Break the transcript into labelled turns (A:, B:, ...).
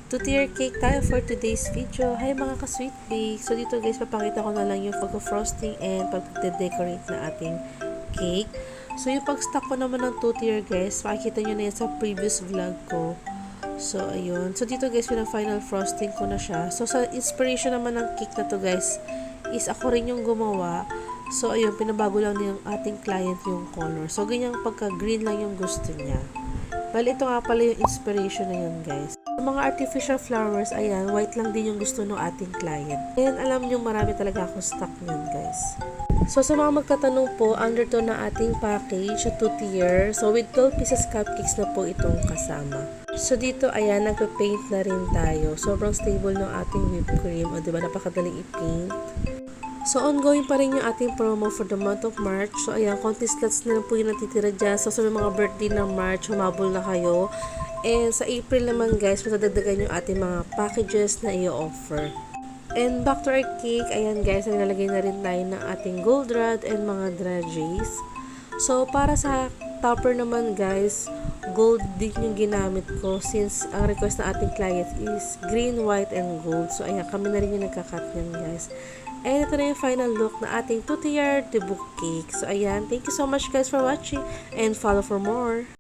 A: Two-tier cake tayo for today's video. Hi mga ka-sweet bake! So dito guys, papakita ko na lang yung pag-frosting and pag-decorate na ating cake. So yung pag-stock ko naman ng two-tier guys, makikita nyo na yan sa previous vlog ko. So ayun. So dito guys, yung final frosting ko na siya. So sa inspiration naman ng cake na to guys, is ako rin yung gumawa. So ayun, pinabago lang ng ating client yung color. So ganyang pagka-green lang yung gusto niya. Bali, ito nga pala yung inspiration na yun, guys. Sa mga artificial flowers, ayan, white lang din yung gusto ng ating client. Ayan, alam nyo, marami talaga akong stock nyan, guys. So, sa mga magtatanong po, undertone na ating package, sa 2-tier. So, with 12 pieces cupcakes na po itong kasama. So, dito, ayan, nagpa-paint na rin tayo. Sobrang stable ng ating whipped cream. O, diba, napakadaling i-paint. So, ongoing pa rin yung ating promo for the month of March. So, ayan, konti slots na lang po yung natitira dyan. So, sa mga birthday ng March, humabol na kayo. And sa April naman, guys, matadagdagan yung ating mga packages na i-offer. And back to our cake, ayan guys, nilalagay na rin tayo ng ating goldenrod and mga dragées. So, para sa topper naman, guys, gold din yung ginamit ko since ang request na ating client is green, white, and gold. So, ayan, kami na rin yung nagkakat yan, guys. And ito na yung final look na ating two-tier debut cake. So, ayan. Thank you so much guys for watching and follow for more.